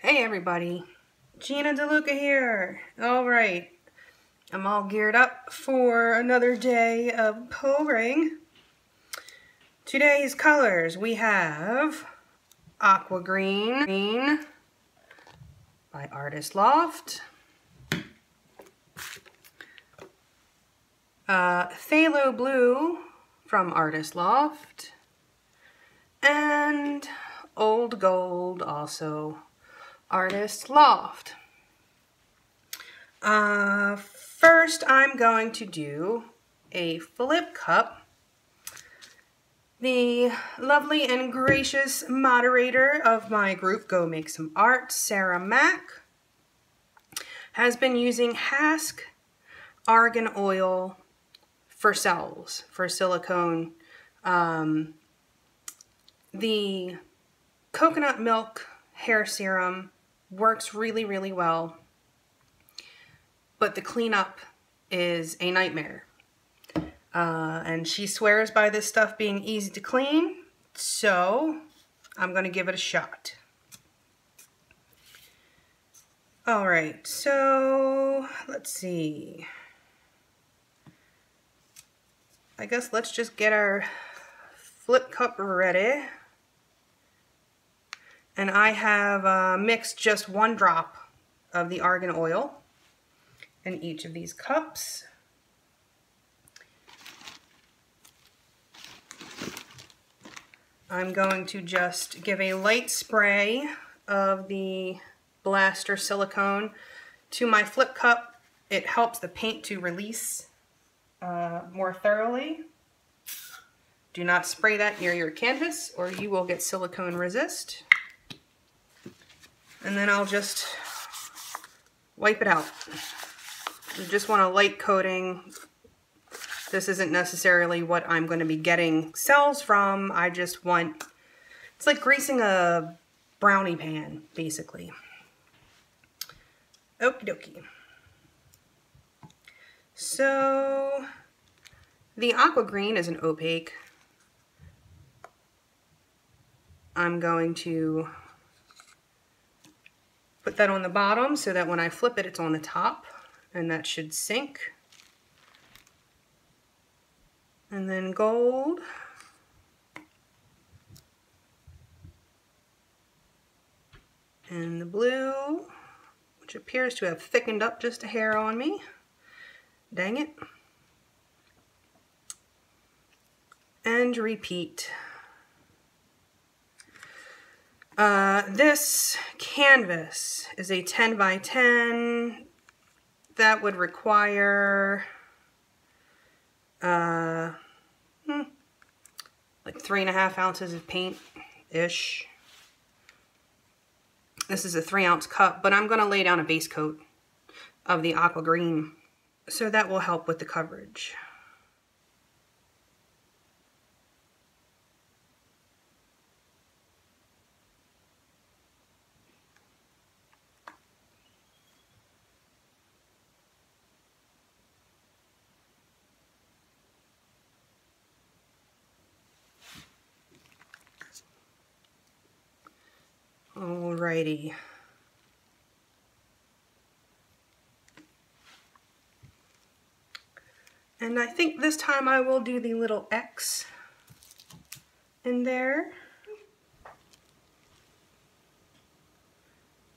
Hey everybody, Gina DeLuca here. All right, I'm all geared up for another day of pouring. Today's colors, we have Aqua Green by Artist Loft, Phthalo Blue from Artist Loft, and Old Gold, also Artist Loft. First I'm going to do a flip cup. The lovely and gracious moderator of my group, Go Make Some Art, Sarah Mack, has been using Hask Argan Oil for cells, for silicone. The coconut milk hair serum works really, really well, but the cleanup is a nightmare. And she swears by this stuff being easy to clean, so I'm going to give it a shot. Alright, so let's see. I guess let's just get our flip cup ready. And I have mixed just 1 drop of the argan oil in each of these cups. I'm going to just give a light spray of the blaster silicone to my flip cup. It helps the paint to release more thoroughly. Do not spray that near your canvas or you will get silicone resist. And then I'll just wipe it out. You just want a light coating. This isn't necessarily what I'm going to be getting cells from. I just want, it's like greasing a brownie pan, basically. Okie dokie. So, the aqua green is an opaque. I'm going to put that on the bottom so that when I flip it, it's on the top, and that should sink. And then gold. And the blue, which appears to have thickened up just a hair on me. Dang it. And repeat. This canvas is a 10 by 10. That would require like 3.5 ounces of paint-ish. This is a 3-ounce cup, but I'm going to lay down a base coat of the aqua green, so that will help with the coverage. Alrighty. And I think this time I will do the little X in there.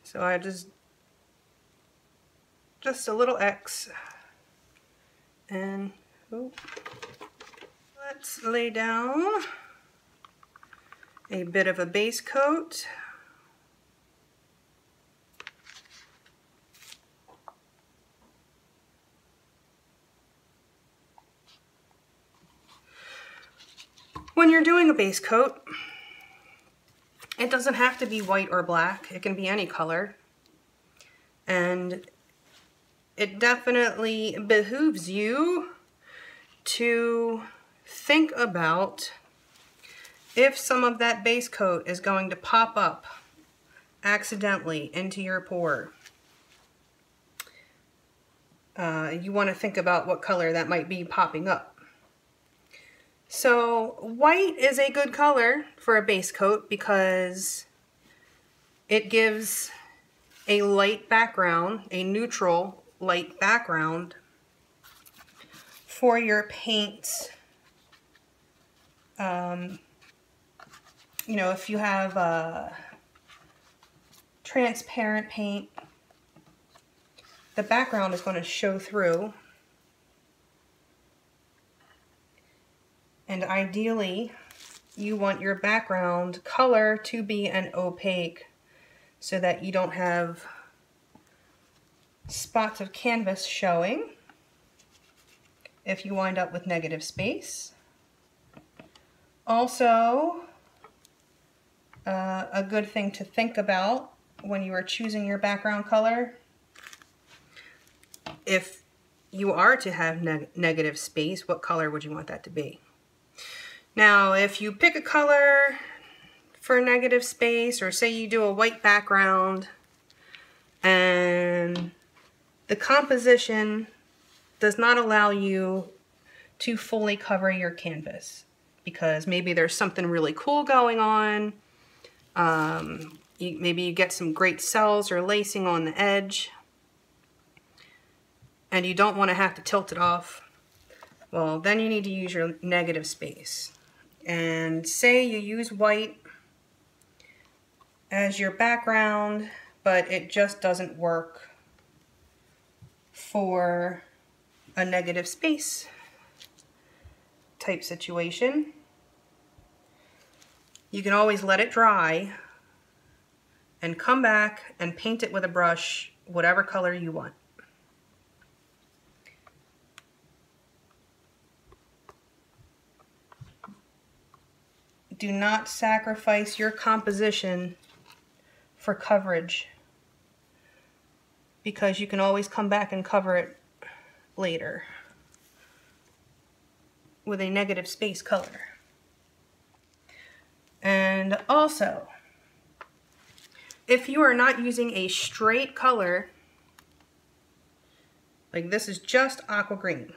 So I just a little X. And let's lay down a bit of a base coat. When you're doing a base coat, it doesn't have to be white or black. It can be any color. And it definitely behooves you to think about if some of that base coat is going to pop up accidentally into your pour. You want to think about what color that might be popping up. So white is a good color for a base coat because it gives a light background, a neutral light background for your paints. You know, if you have transparent paint, the background is going to show through. And ideally, you want your background color to be an opaque so that you don't have spots of canvas showing if you wind up with negative space. Also, a good thing to think about when you are choosing your background color, if you are to have negative space, what color would you want that to be? Now, if you pick a color for negative space, or say you do a white background and the composition does not allow you to fully cover your canvas because maybe there's something really cool going on, maybe you get some great cells or lacing on the edge and you don't want to have to tilt it off, well, then you need to use your negative space. And say you use white as your background, but it just doesn't work for a negative space type situation. You can always let it dry and come back and paint it with a brush, whatever color you want. Do not sacrifice your composition for coverage, because you can always come back and cover it later with a negative space color. And also, if you are not using a straight color, like this is just aqua green.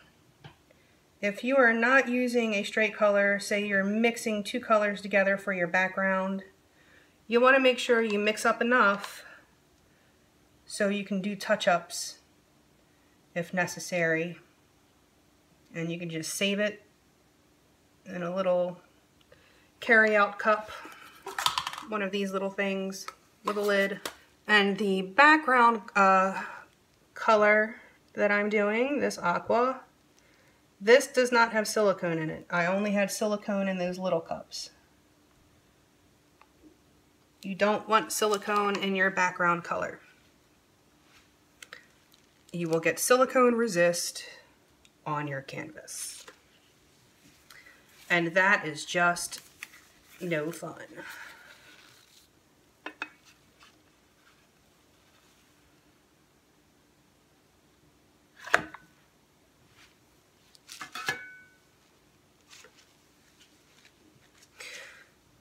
If you are not using a straight color, say you're mixing two colors together for your background, you want to make sure you mix up enough so you can do touch-ups if necessary. And you can just save it in a little carry-out cup, one of these little things with a lid. And the background color that I'm doing, this aqua, this does not have silicone in it. I only had silicone in those little cups. You don't want silicone in your background color. You will get silicone resist on your canvas. And that is just no fun.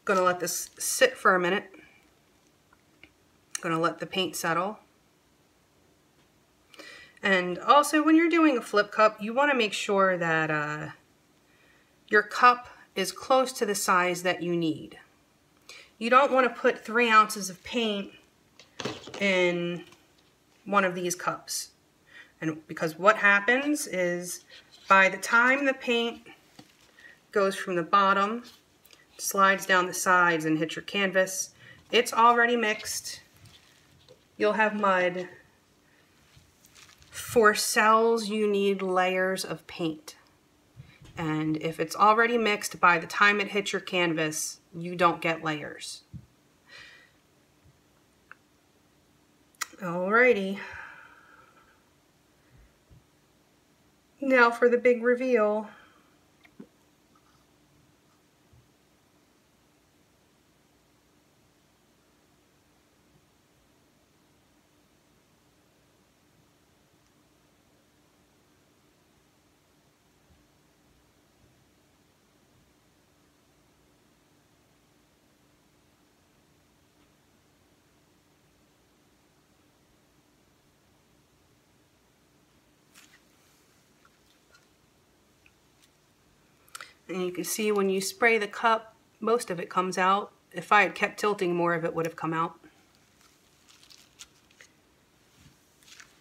Gonna let this sit for a minute. Gonna let the paint settle. And also, when you're doing a flip cup, you want to make sure that your cup is close to the size that you need. You don't want to put 3 ounces of paint in one of these cups. And because what happens is, by the time the paint goes from the bottom, slides down the sides and hits your canvas, it's already mixed. You'll have mud. For cells, you need layers of paint. And if it's already mixed, by the time it hits your canvas, you don't get layers. Alrighty. Now for the big reveal. And you can see when you spray the cup, most of it comes out. If I had kept tilting, more of it would have come out.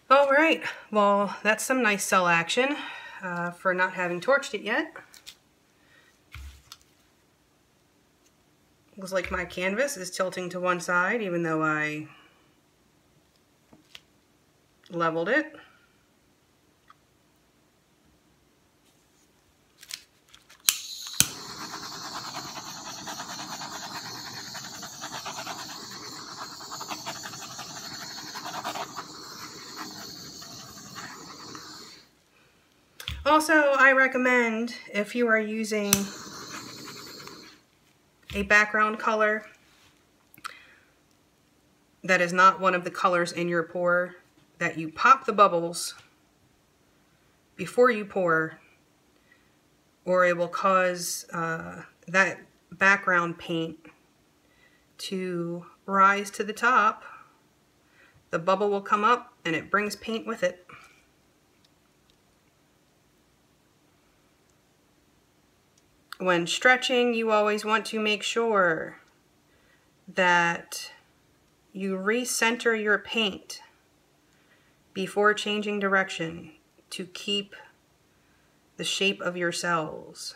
All right, well, that's some nice cell action for not having torched it yet. Looks like my canvas is tilting to one side even though I leveled it. Also, I recommend if you are using a background color that is not one of the colors in your pour, that you pop the bubbles before you pour, or it will cause that background paint to rise to the top. The bubble will come up and it brings paint with it. When stretching, you always want to make sure that you recenter your paint before changing direction to keep the shape of your cells.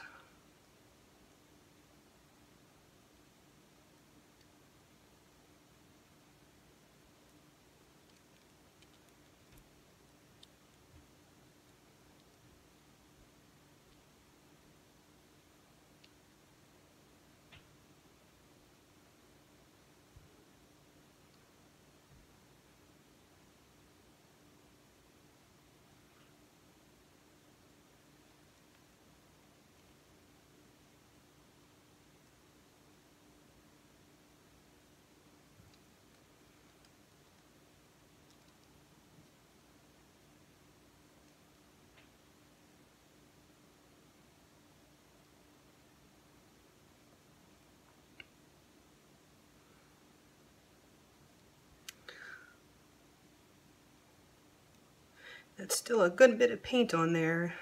That's still a good bit of paint on there.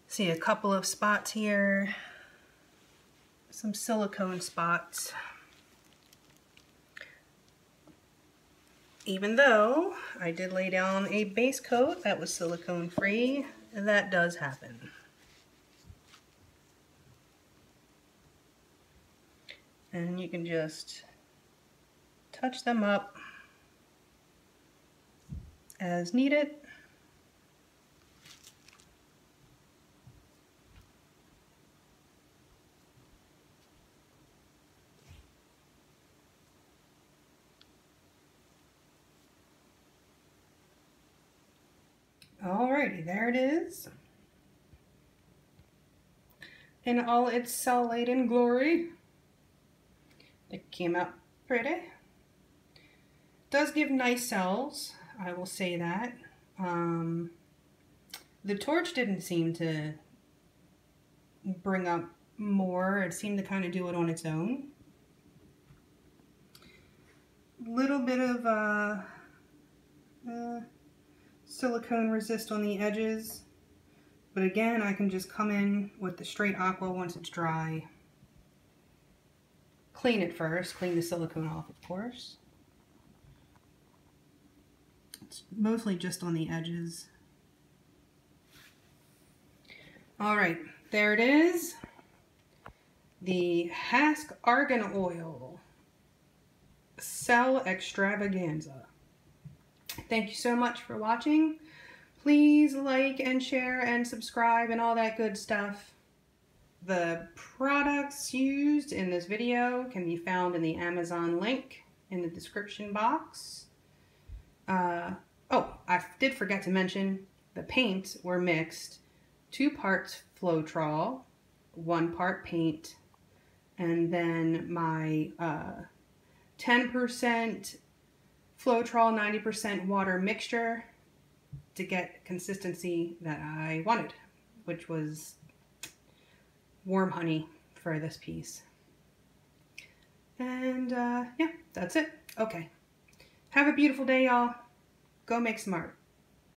See a couple of spots here, some silicone spots. Even though I did lay down a base coat that was silicone free, that does happen. And you can just touch them up as needed. Alrighty, there it is. In all its cell-laden glory. It came out pretty. Does give nice cells, I will say that. The torch didn't seem to bring up more. It seemed to kind of do it on its own. Little bit of silicone resist on the edges, but again, I can just come in with the straight aqua once it's dry. Clean it first, clean the silicone off, of course. It's mostly just on the edges. All right, there it is. The Hask Argan Oil Cell Extravaganza. Thank you so much for watching. Please like and share and subscribe and all that good stuff. The products used in this video can be found in the Amazon link in the description box. Oh, I did forget to mention the paints were mixed. 2 parts Floetrol, 1 part paint, and then my 10% Floetrol, 90% water mixture to get consistency that I wanted, which was warm honey for this piece. And yeah, that's it. Okay. Have a beautiful day, y'all. Go make some art.